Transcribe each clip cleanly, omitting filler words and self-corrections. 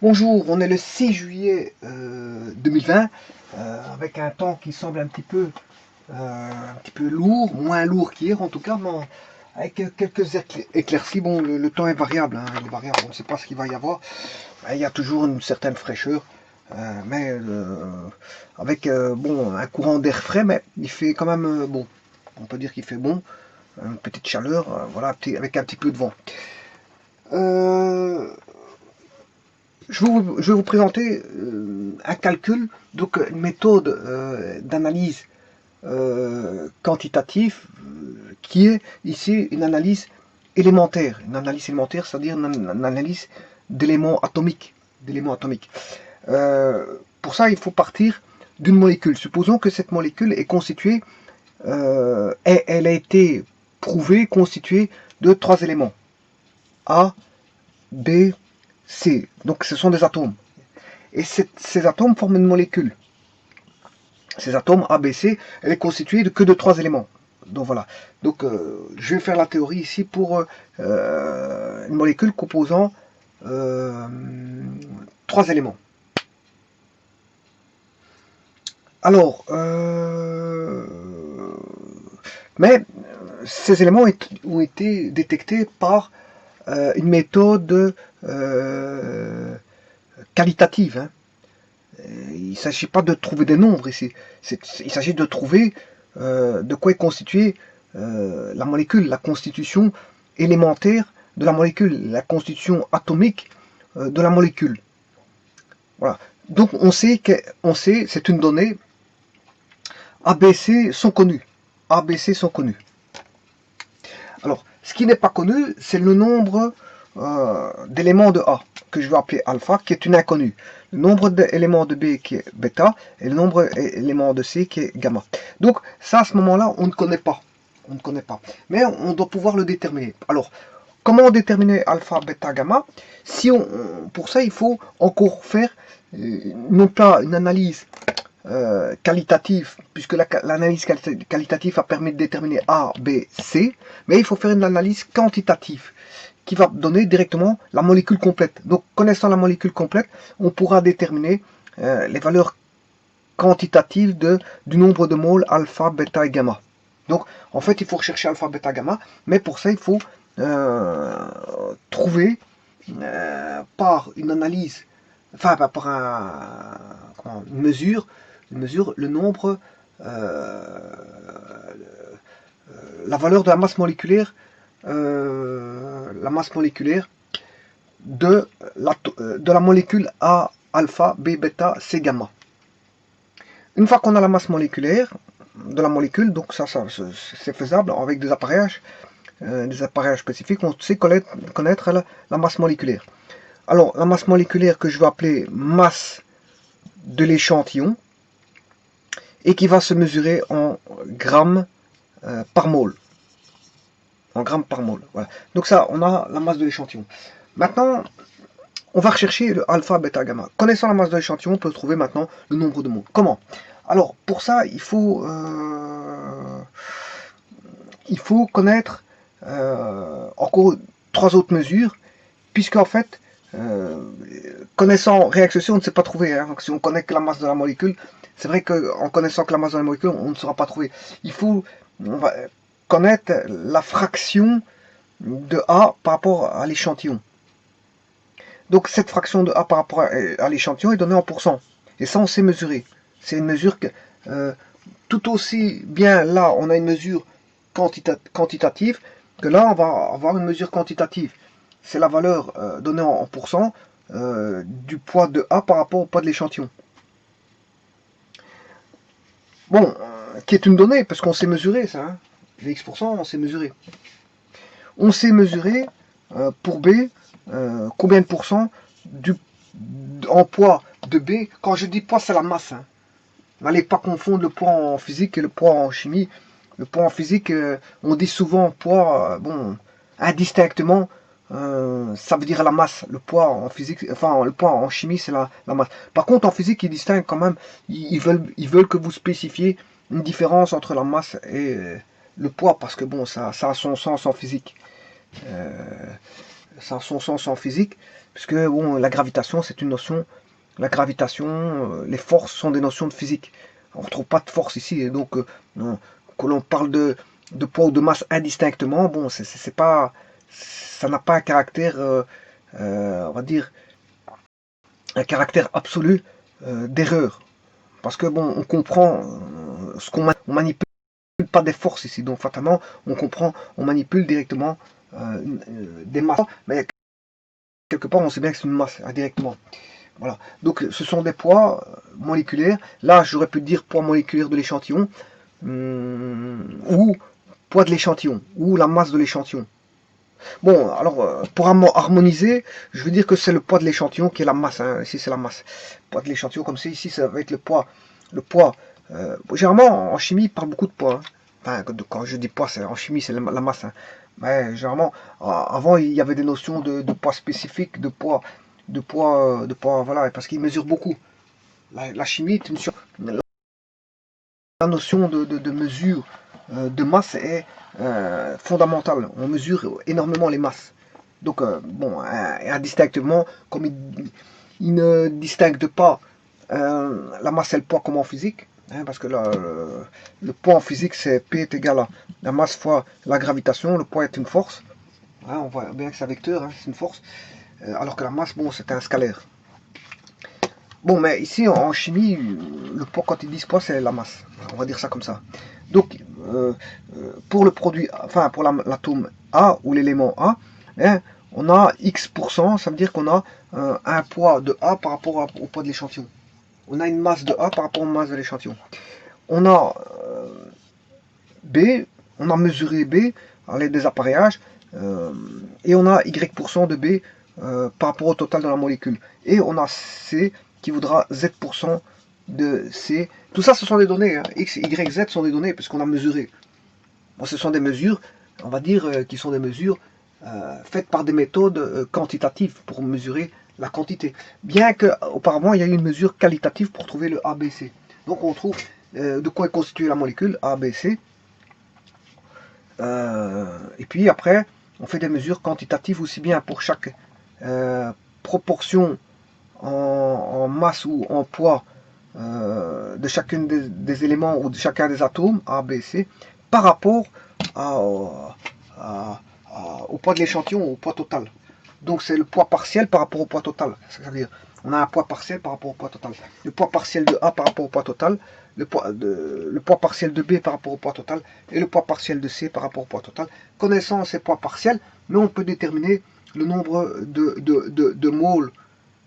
Bonjour, on est le 6 juillet 2020, avec un temps qui semble un petit peu lourd, moins lourd qu'hier en tout cas, mais avec quelques éclaircies. Bon, le temps est variable, hein, il est variable, on ne sait pas ce qu'il va y avoir. Il y a toujours une certaine fraîcheur, mais avec bon, un courant d'air frais, mais il fait quand même bon. On peut dire qu'il fait bon, une petite chaleur, voilà, avec un petit peu de vent. Euh, je vais vous présenter un calcul, donc une méthode d'analyse quantitative qui est ici une analyse élémentaire. Une analyse élémentaire, c'est-à-dire une analyse d'éléments atomiques. Pour ça, il faut partir d'une molécule. Supposons que cette molécule est constituée, elle a été prouvée, constituée de trois éléments. A, B, C. Donc ce sont des atomes. Et ces atomes forment une molécule. Ces atomes A, B, C, elle est constituée que de trois éléments. Donc voilà. Donc je vais faire la théorie ici pour une molécule composant trois éléments. Alors, mais ces éléments ont été détectés par une méthode qualitative. Hein. Il ne s'agit pas de trouver des nombres ici. Il s'agit de trouver de quoi est constituée la molécule, la constitution élémentaire de la molécule, la constitution atomique de la molécule. Voilà. Donc on sait, c'est une donnée. ABC sont connus. ABC sont connus. Alors, ce qui n'est pas connu, c'est le nombre d'éléments de A, que je vais appeler alpha, qui est une inconnue. Le nombre d'éléments de B qui est bêta, et le nombre d'éléments de C qui est gamma. Donc, ça, à ce moment-là, on ne connaît pas. On ne connaît pas. Mais on doit pouvoir le déterminer. Alors, comment déterminer alpha, bêta, gamma? Pour ça, il faut encore faire non pas une analyse qualitative, puisque l'analyse qualitative a permis de déterminer A, B, C, mais il faut faire une analyse quantitative qui va donner directement la molécule complète. Donc, connaissant la molécule complète, on pourra déterminer les valeurs quantitatives du nombre de moles alpha, bêta et gamma. Donc, en fait, il faut rechercher alpha, bêta, gamma, mais pour ça, il faut trouver par une analyse, enfin, par une mesure, le nombre, la valeur de la masse moléculaire de la molécule A, alpha, B, bêta, C, gamma. Une fois qu'on a la masse moléculaire de la molécule, donc ça c'est faisable avec des appareillages spécifiques, on sait connaître la masse moléculaire. Alors, la masse moléculaire que je vais appeler masse de l'échantillon, et qui va se mesurer en grammes par mole. En grammes par mole. Voilà. Donc ça, on a la masse de l'échantillon. Maintenant, on va rechercher le alpha, bêta, gamma. Connaissant la masse de l'échantillon, on peut trouver maintenant le nombre de moles. Comment? Alors, pour ça, il faut connaître encore trois autres mesures, puisqu'en fait, connaissant réaction, on ne sait pas trouver. Hein. Si on connaît que la masse de la molécule, c'est vrai qu'en connaissant que la masse de la molécule, on ne saura pas trouver. On va connaître la fraction de A par rapport à l'échantillon. Donc cette fraction de A par rapport à l'échantillon est donnée en pourcent. Et ça, on sait mesurer. C'est une mesure que tout aussi bien là, on a une mesure quantitative que là, on va avoir une mesure quantitative. C'est la valeur donnée en pourcent du poids de A par rapport au poids de l'échantillon. Bon, qui est une donnée, parce qu'on sait mesurer ça. Hein. Les X%, on sait mesurer. On sait mesurer pour B combien de pourcents en poids de B. Quand je dis poids, c'est la masse. Hein. N'allez pas confondre le poids en physique et le poids en chimie. Le poids en physique, on dit souvent poids, bon, indistinctement, ça veut dire la masse. Le poids en physique, enfin le poids en chimie, c'est la masse. Par contre, en physique, ils distinguent quand même. Ils veulent que vous spécifiez une différence entre la masse et le poids, parce que bon, ça a son sens en physique. ça a son sens en physique, puisque bon, la gravitation, c'est une notion. La gravitation, les forces sont des notions de physique. On ne retrouve pas de force ici, et donc que l'on parle de poids ou de masse indistinctement, bon, c'est pas, ça n'a pas un caractère, on va dire, un caractère absolu d'erreur. Parce que bon, on comprend ce qu'on on manipule pas des forces ici, donc fatalement, on comprend, on manipule directement des masses, mais quelque part, on sait bien que c'est une masse indirectement. Voilà. Donc, ce sont des poids moléculaires. Là, j'aurais pu dire poids moléculaire de l'échantillon, ou poids de l'échantillon, ou la masse de l'échantillon. Bon, alors, pour harmoniser, je veux dire que c'est le poids de l'échantillon qui est la masse. Hein. Ici, c'est la masse. Le poids de l'échantillon, comme c'est ici, ça va être le poids. Le poids. Généralement, en chimie, il parle beaucoup de poids. Hein. Enfin, quand je dis poids, en chimie, c'est la masse. Hein. Mais généralement, avant, il y avait des notions de poids spécifiques, de poids, voilà, parce qu'ils mesurent beaucoup. La chimie est une la notion de mesure de masse est fondamentale. On mesure énormément les masses. Donc, bon, indistinctement, comme il ne distingue pas la masse et le poids comme en physique, hein, parce que le poids en physique, c'est P est égal à la masse fois la gravitation, le poids est une force. Hein, on voit bien que c'est un vecteur, hein, c'est une force, alors que la masse, bon, c'est un scalaire. Bon, mais ici, en chimie, le poids, quand ils disent poids, c'est la masse. On va dire ça comme ça. Donc, pour le produit, enfin, pour l'atome A ou l'élément A, hein, on a X%, ça veut dire qu'on a un poids de A par rapport au poids de l'échantillon. On a une masse de A par rapport à la masse de l'échantillon. On a B, on a mesuré B à l'aide des appareillages, et on a Y% de B par rapport au total de la molécule. Et on a C qui voudra Z% de C. Tout ça, ce sont des données. Hein. X, Y, Z sont des données puisqu'on a mesuré. Bon, ce sont des mesures, on va dire, qui sont des mesures faites par des méthodes quantitatives pour mesurer la quantité. Bien qu'auparavant, il y a eu une mesure qualitative pour trouver le ABC. Donc, on trouve de quoi est constituée la molécule ABC. Et puis après, on fait des mesures quantitatives aussi bien pour chaque proportion en masse ou en poids de chacun des éléments ou de chacun des atomes, A, B, C, par rapport au poids de l'échantillon, au poids total. Donc c'est le poids partiel par rapport au poids total. Ça veut dire on a un poids partiel par rapport au poids total. Le poids partiel de A par rapport au poids total, le poids partiel de B par rapport au poids total, et le poids partiel de C par rapport au poids total. Connaissant ces poids partiels, mais on peut déterminer le nombre de moles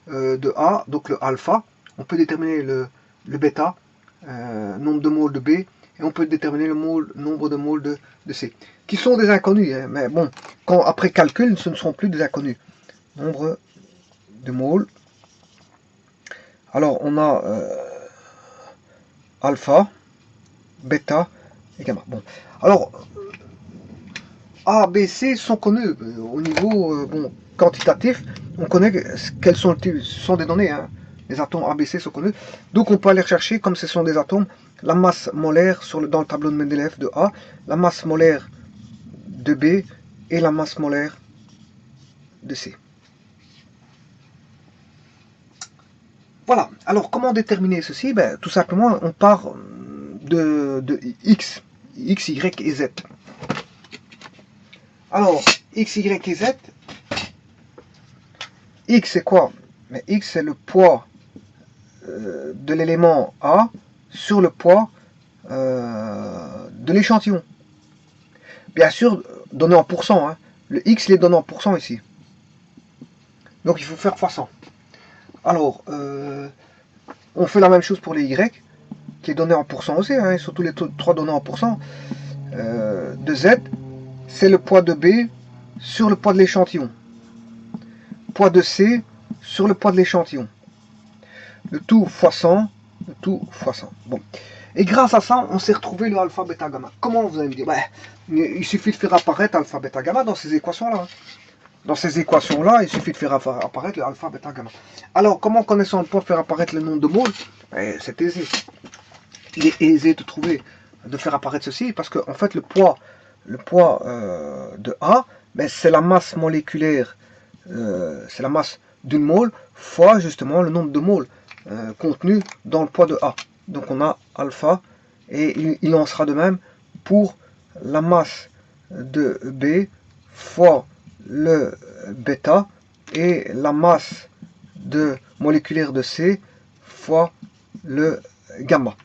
de A, donc le alpha. On peut déterminer le bêta, nombre de moles de B, et on peut déterminer le nombre de moles de C, qui sont des inconnus, hein, mais bon, après calcul, ce ne seront plus des inconnus. Nombre de moles. Alors, on a alpha, bêta et gamma. Bon, alors, A, B, C sont connus au niveau bon, quantitatif. On connaît quels sont, ce sont des données, hein. Les atomes A, B, C sont connus. Donc, on peut aller chercher, comme ce sont des atomes, la masse molaire dans le tableau de Mendeleev de A, la masse molaire de B et la masse molaire de C. Voilà. Alors, comment déterminer ceci? Ben, tout simplement, on part de X, Y et Z. Alors, X, Y et Z, X c'est quoi? Mais X c'est le poids de l'élément A sur le poids de l'échantillon. Bien sûr, donné en pourcent. Hein. Le X il est donné en pourcent ici. Donc il faut faire fois 100. Alors, on fait la même chose pour les Y, qui est donné en pourcent aussi, hein, surtout les trois donnés en pourcent. De Z, c'est le poids de B sur le poids de l'échantillon. Poids de C sur le poids de l'échantillon. Le tout fois 100, le tout fois 100. Bon. Et grâce à ça, on s'est retrouvé le alpha, bêta, gamma. Comment vous allez me dire? Ben, il suffit de faire apparaître alpha, bêta, gamma dans ces équations-là. Dans ces équations-là, il suffit de faire apparaître le alpha, bêta, gamma. Alors, comment connaissant le poids faire apparaître le nombre de moles? Ben, c'est aisé. Il est aisé de trouver, de faire apparaître ceci, parce qu'en fait, le poids de A, ben, c'est la masse moléculaire c'est la masse d'une mole fois justement le nombre de moles contenu dans le poids de A. Donc on a alpha, et il en sera de même pour la masse de B fois le bêta et la masse moléculaire de C fois le gamma.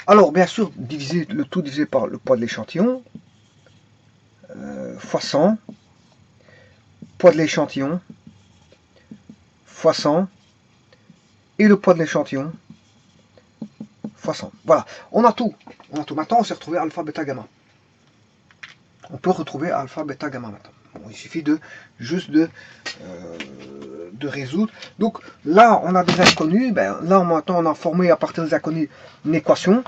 Alors bien sûr, diviser le tout divisé par le poids de l'échantillon, fois 100, poids de l'échantillon, fois 100, et le poids de l'échantillon, fois 100. Voilà, on a tout. Maintenant, on s'est retrouvé alpha, bêta, gamma. On peut retrouver alpha, bêta, gamma maintenant. Bon, il suffit juste de résoudre. Donc là, on a des inconnus. Ben, là, maintenant, on a formé à partir des inconnus une équation.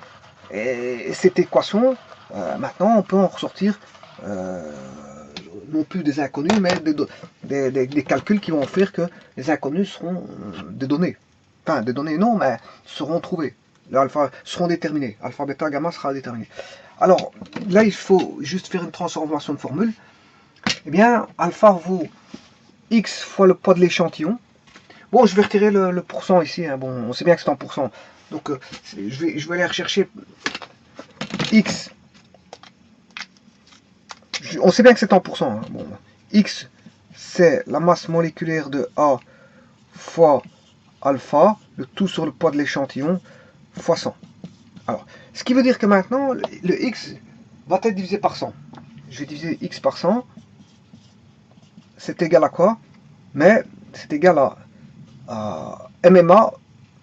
Et cette équation, maintenant, on peut en ressortir non plus des inconnus, mais des calculs qui vont faire que les inconnus seront des données. Enfin, des données non, mais seront trouvées. Le alpha seront déterminés. Alpha, bêta, gamma sera déterminé. Alors, là, il faut juste faire une transformation de formule. Eh bien, alpha vaut x fois le poids de l'échantillon. Bon, je vais retirer le pourcent ici. Hein. Bon, on sait bien que c'est en pourcent. Donc, je vais aller rechercher x. On sait bien que c'est en pourcent. Hein. Bon, x, c'est la masse moléculaire de A fois alpha, le tout sur le poids de l'échantillon, fois 100. Alors, ce qui veut dire que maintenant, le x va être divisé par 100. Je vais diviser x par 100. C'est égal à quoi? Mais c'est égal à MMA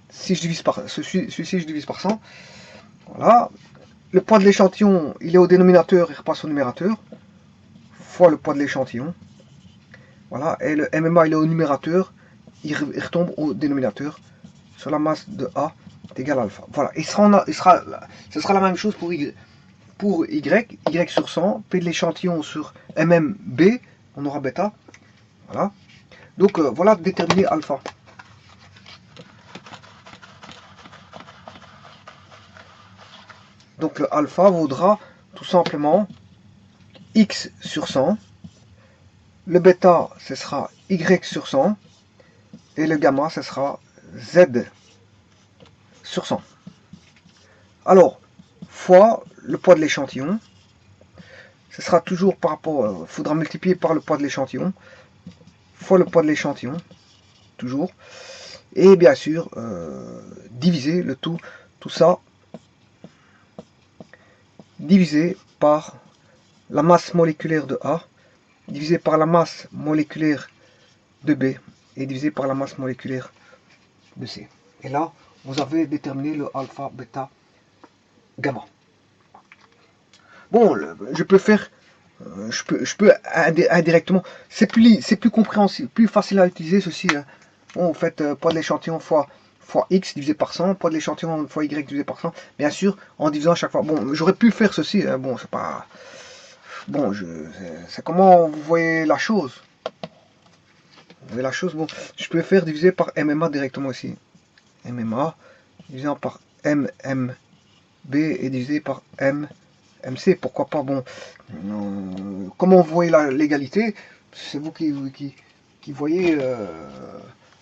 si je divise par celui-ci, je divise par 100. Voilà. Le poids de l'échantillon, il est au dénominateur, il repasse au numérateur, fois le poids de l'échantillon. Voilà. Et le MMA, il est au numérateur, il retombe au dénominateur. Sur la masse de A est égal à alpha. Voilà. Ce sera la même chose pour Y. Pour Y, Y sur 100, P de l'échantillon sur MMB, on aura bêta. Voilà. Donc voilà, déterminer alpha. Donc le alpha vaudra tout simplement x sur 100. Le bêta, ce sera y sur 100. Et le gamma, ce sera z sur 100. Alors, fois le poids de l'échantillon. Ce sera toujours par rapport, il faudra multiplier par le poids de l'échantillon, fois le poids de l'échantillon, toujours. Et bien sûr, diviser le tout ça, divisé par la masse moléculaire de A, divisé par la masse moléculaire de B, et divisé par la masse moléculaire de C. Et là, vous avez déterminé le alpha, bêta, gamma. Bon, je peux faire, je peux indirectement, c'est plus compréhensible, plus facile à utiliser ceci. Hein. Bon, vous faites poids de l'échantillon fois x divisé par 100, poids de l'échantillon fois y divisé par 100, bien sûr, en divisant à chaque fois. Bon, j'aurais pu faire ceci, hein. Bon, c'est pas... Bon, c'est comment vous voyez la chose. Vous voyez la chose, bon, je peux faire diviser par MMA directement aussi. MMA, divisé par MMB et divisé par MC, pourquoi pas, bon, comment vous voyez l'égalité, c'est vous qui voyez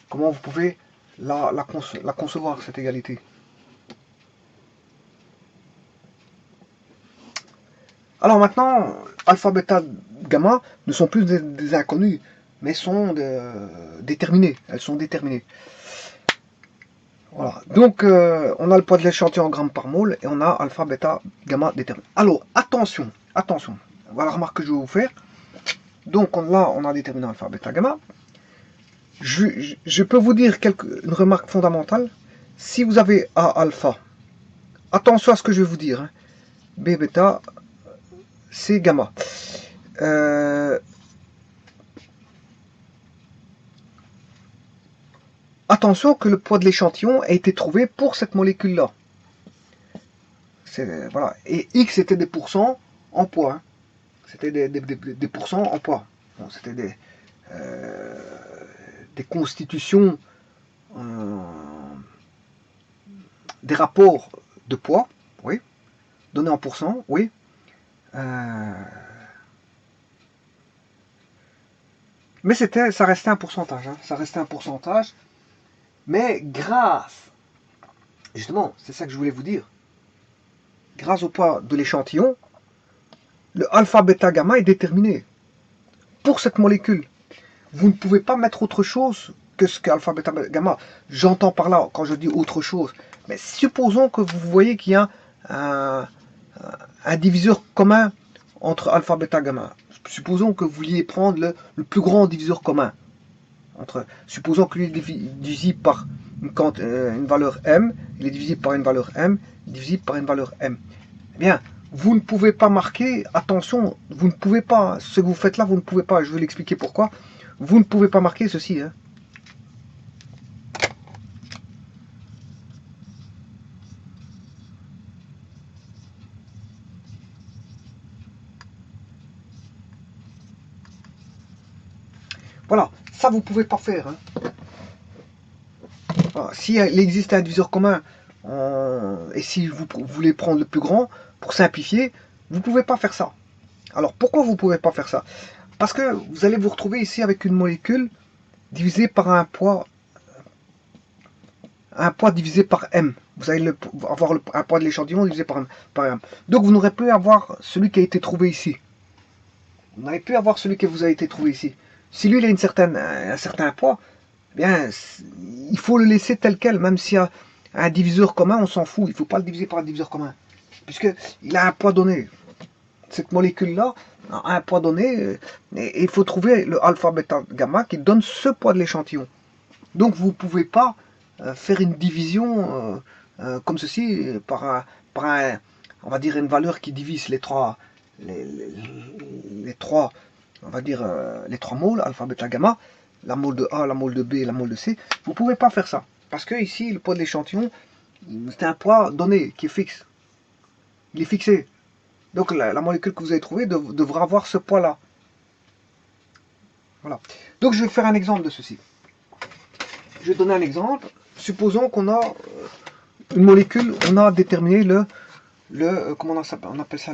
comment vous pouvez la concevoir, cette égalité. Alors maintenant, alpha, bêta, gamma ne sont plus des inconnus, mais sont déterminées, elles sont déterminées. Voilà, donc on a le poids de l'échantillon en grammes par mole, et on a alpha, bêta, gamma déterminé. Alors, attention, voilà la remarque que je vais vous faire. Donc là, on a déterminé alpha, bêta, gamma. Je peux vous dire une remarque fondamentale. Si vous avez A alpha, attention à ce que je vais vous dire. Hein. B bêta, C gamma. Attention que le poids de l'échantillon a été trouvé pour cette molécule-là. Voilà. Et X était des pourcents en poids. Hein. C'était des pourcents en poids. Bon, c'était des constitutions, des rapports de poids, oui, donnés en pourcents, oui. Mais ça restait un pourcentage, hein, ça restait un pourcentage. Mais grâce, justement, c'est ça que je voulais vous dire, grâce au poids de l'échantillon, le alpha, bêta, gamma est déterminé pour cette molécule. Vous ne pouvez pas mettre autre chose que ce qu'alpha, bêta, gamma. J'entends par là, quand je dis autre chose, mais supposons que vous voyez qu'il y a un diviseur commun entre alpha, bêta, gamma. Supposons que vous vouliez prendre le plus grand diviseur commun. Supposons que lui est divisible par une valeur m, il est divisible par une valeur m, divisible par une valeur m. Eh bien, vous ne pouvez pas marquer, attention, vous ne pouvez pas, ce que vous faites là, vous ne pouvez pas, je vais l'expliquer pourquoi, vous ne pouvez pas marquer ceci. Hein. Voilà, ça vous ne pouvez pas faire. Hein. Voilà. Si il existe un diviseur commun, et si vous voulez prendre le plus grand, pour simplifier, vous ne pouvez pas faire ça. Alors pourquoi vous ne pouvez pas faire ça? Parce que vous allez vous retrouver ici avec une molécule divisée par un poids divisé par m. Vous allez avoir un poids de l'échantillon divisé par m. Donc vous n'aurez plus à avoir celui qui a été trouvé ici. Vous n'allez plus avoir celui qui vous a été trouvé ici. Si lui il a un certain poids, eh bien il faut le laisser tel quel, même s'il y a un diviseur commun, on s'en fout. Il ne faut pas le diviser par un diviseur commun, puisqu'il a un poids donné. Cette molécule-là a un poids donné, et il faut trouver le alpha, bêta, gamma qui donne ce poids de l'échantillon. Donc vous ne pouvez pas faire une division comme ceci on va dire une valeur qui divise les trois, on va dire les trois môles, alpha, bêta, gamma, la môle de A, la môle de B et la môle de C. Vous ne pouvez pas faire ça. Parce que ici, le poids de l'échantillon, c'est un poids donné qui est fixe. Il est fixé. Donc la molécule que vous avez trouvée devra avoir ce poids-là. Voilà. Donc je vais faire un exemple de ceci. Je vais donner un exemple. Supposons qu'on a une molécule, on a déterminé comment on appelle ça,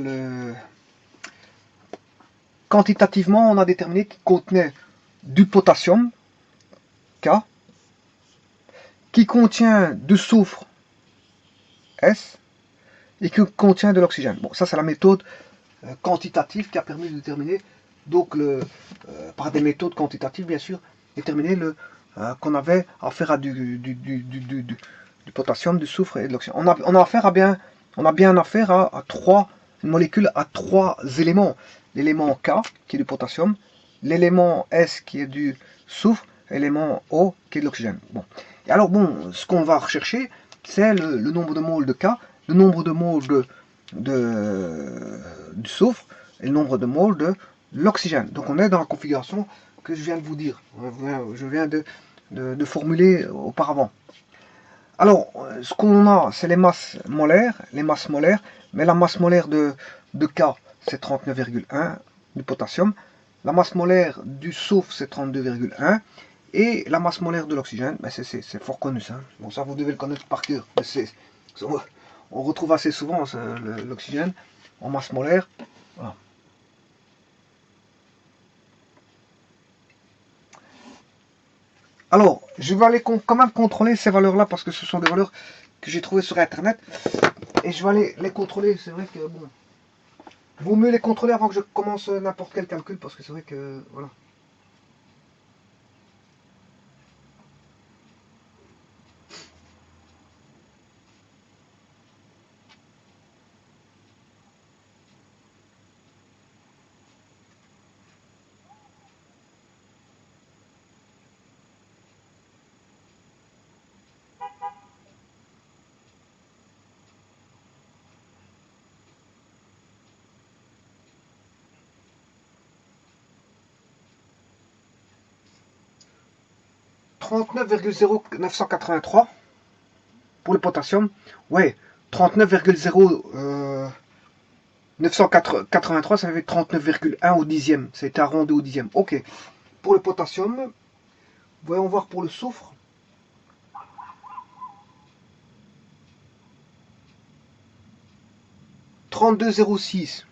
quantitativement, on a déterminé qu'il contenait du potassium, K, qui contient du soufre, S, et qui contient de l'oxygène. Bon, ça c'est la méthode quantitative qui a permis de déterminer, donc par des méthodes quantitatives bien sûr, déterminer qu'on avait affaire à du potassium, du soufre et de l'oxygène. On a bien affaire à une molécule à trois éléments. L'élément K qui est du potassium, l'élément S qui est du soufre, et l'élément O qui est de l'oxygène. Bon. Et alors bon, ce qu'on va rechercher, c'est le nombre de moles de K, le nombre de moles du soufre et le nombre de moles de l'oxygène. Donc on est dans la configuration que je viens de vous dire, je viens de formuler auparavant. Alors, ce qu'on a, c'est les masses molaires, mais la masse molaire de K, c'est 39,1 du potassium, la masse molaire du soufre, c'est 32,1, et la masse molaire de l'oxygène, ben c'est fort connu ça. Bon, ça vous devez le connaître par cœur. On retrouve assez souvent l'oxygène en masse molaire. Voilà. Alors, je vais aller quand même contrôler ces valeurs-là parce que ce sont des valeurs que j'ai trouvées sur Internet. Et je vais aller les contrôler. C'est vrai que, bon, vaut mieux les contrôler avant que je commence n'importe quel calcul parce que c'est vrai que, voilà. 39,0983 pour le potassium. Ouais, 39,0983, ça fait 39,1 au dixième. Ça a été arrondi au dixième. Ok. Pour le potassium, voyons voir pour le soufre. 32,06.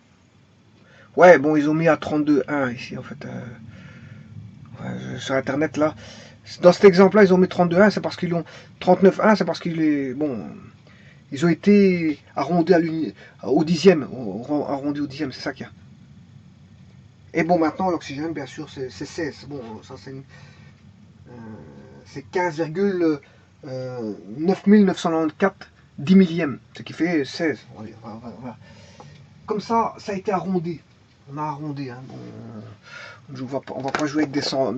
Ouais, bon, ils ont mis à 32,1 ici, en fait. sur internet là. Dans cet exemple là ils ont mis 32,1, c'est parce qu'ils ont 39,1, c'est parce qu'il est bon. Ils ont été arrondis au dixième, arrondis au dixième, c'est ça qu'il y a. Et bon, maintenant l'oxygène bien sûr c'est 16. Bon, ça c'est 15,9994 10 millièmes, ce qui fait 16. Voilà. Comme ça a été arrondi. On a arrondi. Hein. On va pas jouer avec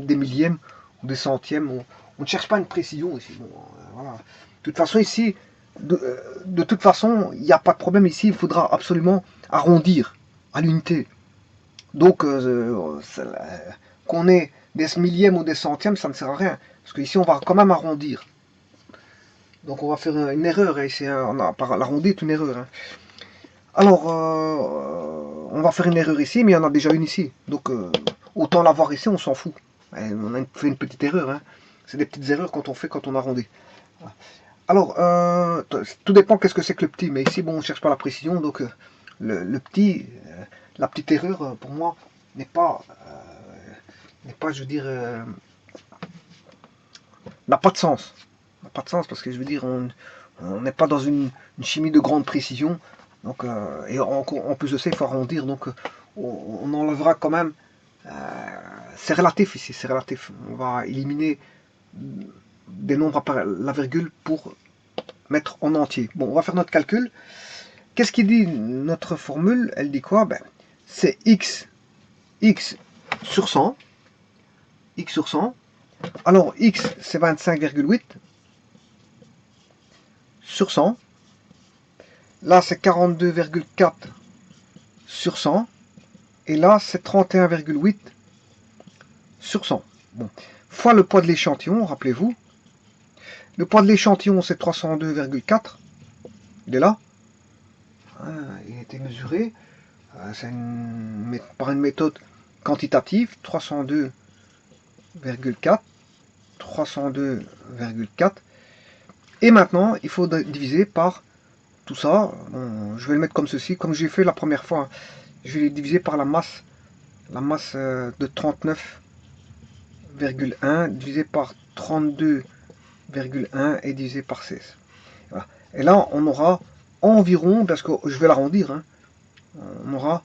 des millièmes ou des centièmes. On ne cherche pas une précision ici. Bon, voilà. De toute façon, ici, de toute façon, il n'y a pas de problème ici. Il faudra absolument arrondir à l'unité. Donc, qu'on ait des millièmes ou des centièmes, ça ne sert à rien. Parce qu'ici, on va quand même arrondir. Donc, on va faire une erreur. Ici, hein. L'arrondi est une erreur. Hein. Alors, on va faire une erreur ici, mais il y en a déjà une ici. Donc, autant l'avoir ici, on s'en fout. On a fait une petite erreur. Hein. C'est des petites erreurs quand on fait, quand on arrondit. Alors, tout dépend qu'est-ce que c'est que le petit. Mais ici, bon, on ne cherche pas la précision. Donc, le petit, la petite erreur, pour moi, n'est pas, je veux dire, n'a pas de sens. N'a pas de sens parce que, je veux dire, on n'est pas dans une chimie de grande précision. Donc, et en plus de ça, il faut arrondir. Donc, on enlèvera quand même. C'est relatif ici, c'est relatif. On va éliminer des nombres après la virgule pour mettre en entier. Bon, on va faire notre calcul. Qu'est-ce qui dit notre formule? Elle dit quoi? Ben, c'est x sur 100. X sur 100. Alors, x, c'est 25,8 sur 100. Là, c'est 42,4 sur 100. Et là, c'est 31,8 sur 100. Bon. Fois le poids de l'échantillon, rappelez-vous. Le poids de l'échantillon, c'est 302,4. Il est là. Il a été mesuré. Par une méthode quantitative. 302,4. 302,4. Et maintenant, il faut diviser par tout ça. Bon, je vais le mettre comme ceci, comme j'ai fait la première fois. Je vais le diviser par la masse. La masse de 39,1 divisé par 32,1 et divisé par 16. Voilà. Et là, on aura environ, parce que je vais l'arrondir, hein, on aura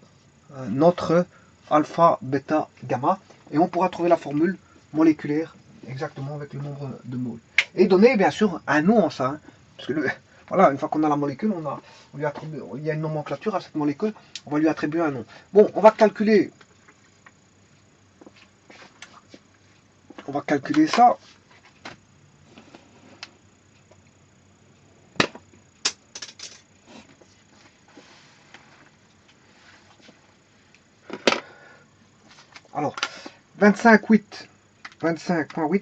notre alpha, bêta, gamma, et on pourra trouver la formule moléculaire exactement avec le nombre de moles. Et donner, bien sûr, un nom en ça. Hein, parce que voilà, une fois qu'on a la molécule, il y a une nomenclature à cette molécule, on va lui attribuer un nom. Bon, on va calculer. On va calculer ça. Alors, 25,8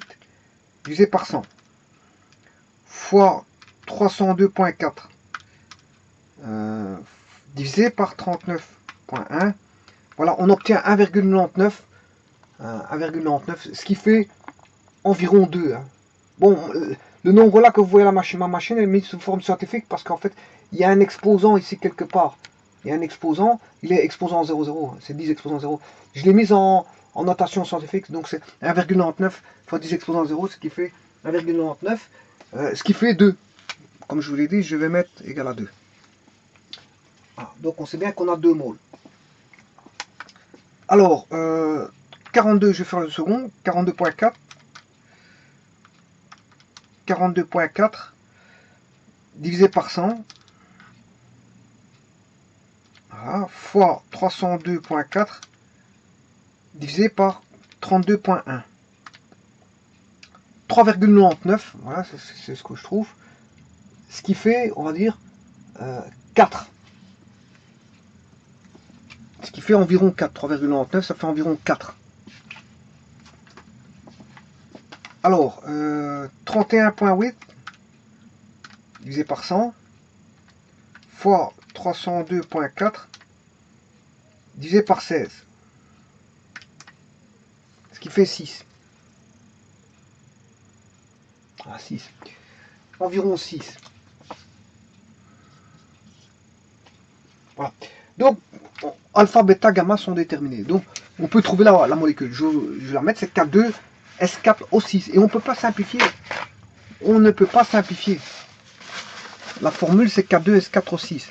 divisé par 100 fois 302,4 divisé par 39,1. Voilà, on obtient 1,99, ce qui fait environ 2. Hein. Bon, le nombre là que vous voyez ma machine est mise sous forme scientifique parce qu'en fait, il y a un exposant ici quelque part. Il y a un exposant, il est exposant 0,0, c'est 10 exposant 0. Je l'ai mis en notation scientifique, donc c'est 1,99 fois 10 exposant 0, ce qui fait 1,99, ce qui fait 2. Comme je vous l'ai dit, je vais mettre égal à 2. Ah, donc on sait bien qu'on a 2 moles. Alors, 42, je vais faire le second, 42,4. 42,4 divisé par 100. Voilà, fois 302,4 divisé par 32,1. 3,99, voilà, c'est ce que je trouve. Ce qui fait, on va dire, 4. Ce qui fait environ 4. 3,99, ça fait environ 4. Alors, 31,8 divisé par 100 fois 302,4 divisé par 16. Ce qui fait 6. Ah, 6. Environ 6. Voilà. Donc, alpha, bêta, gamma sont déterminés. Donc, on peut trouver la molécule. Je vais la mettre, c'est K2 S4O6. Et on ne peut pas simplifier. On ne peut pas simplifier. La formule, c'est K2S4O6.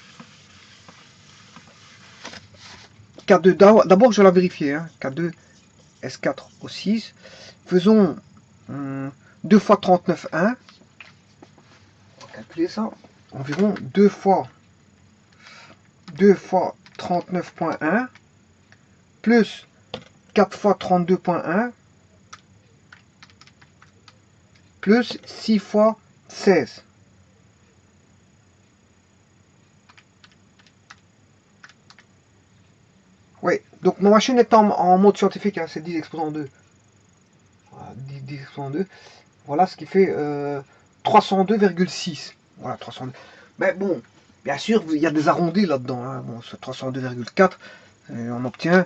K2, d'abord, je vais la vérifier. Hein. K2S4O6. Faisons 2 fois 39,1. On va calculer ça. Environ 2 fois 39,1 plus 4 fois 32,1 plus 6 fois 16. Oui, donc ma machine est en mode scientifique, hein, c'est 10 exposant 2. 10 exposant 2. Voilà ce qui fait 302,6. Voilà, 302. Mais bon, bien sûr, il y a des arrondis là-dedans. Hein. Bon, ce 302,4, on obtient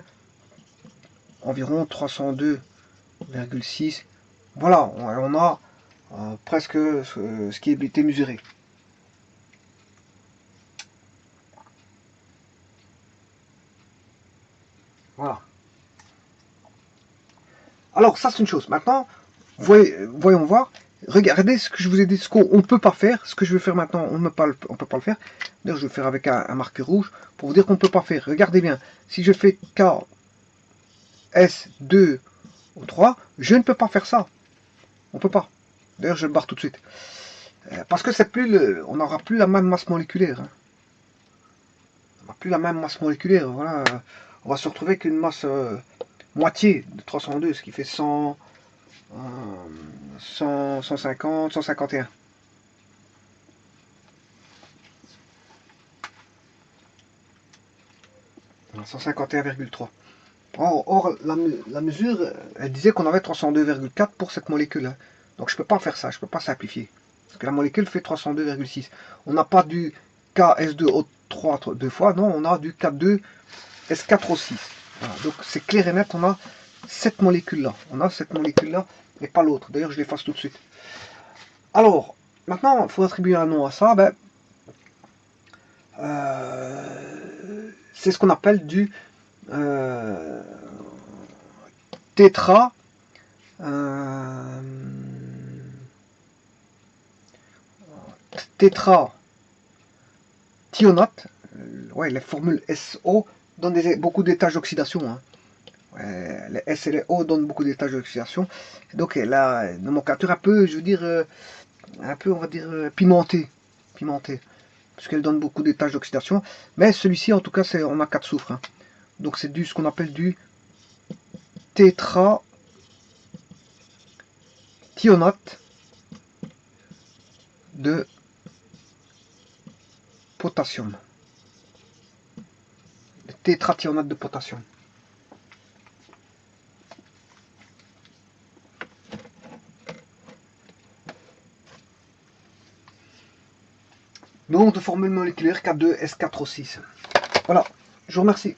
environ 302,6. Voilà, on a presque ce qui a été mesuré. Voilà. Alors, ça, c'est une chose. Maintenant, voyons voir. Regardez ce que je vous ai dit, ce qu'on ne peut pas faire. Ce que je vais faire maintenant, on ne peut pas le faire. D'ailleurs, je vais faire avec un marqueur rouge pour vous dire qu'on ne peut pas faire. Regardez bien. Si je fais K, S2 ou 3, je ne peux pas faire ça. On ne peut pas. D'ailleurs, je le barre tout de suite. Parce que c'est plus on n'aura plus la même masse moléculaire. Hein. On n'aura plus la même masse moléculaire. Voilà. On va se retrouver qu'une masse moitié de 302, ce qui fait 100, 150, 151. « 151,3. Or la mesure, elle disait qu'on avait 302,4 pour cette molécule. Hein. Donc je ne peux pas faire ça, je ne peux pas simplifier. Parce que la molécule fait 302,6. On n'a pas du KS2O3 deux fois, non, on a du K2S4O6. Voilà, donc c'est clair et net, on a cette molécule-là. On a cette molécule-là et pas l'autre. D'ailleurs, je l'efface tout de suite. Alors, maintenant, il faut attribuer un nom à ça. Ben, c'est ce qu'on appelle du tétra tétrathionate. Ouais, les formules SO donnent beaucoup d'étages d'oxydation. Hein. Les S et les O donnent beaucoup d'étages d'oxydation. Donc la nomenclature un peu, je veux dire, un peu, on va dire, pimentée. Parce qu'elle donne beaucoup d'étages d'oxydation. Mais celui-ci, en tout cas, on a 4 soufres. Hein. Donc c'est ce qu'on appelle du tétrathionate de potassium. Le tétrathionate de potassium. Nom de formule moléculaire K2S4O6. Voilà, je vous remercie.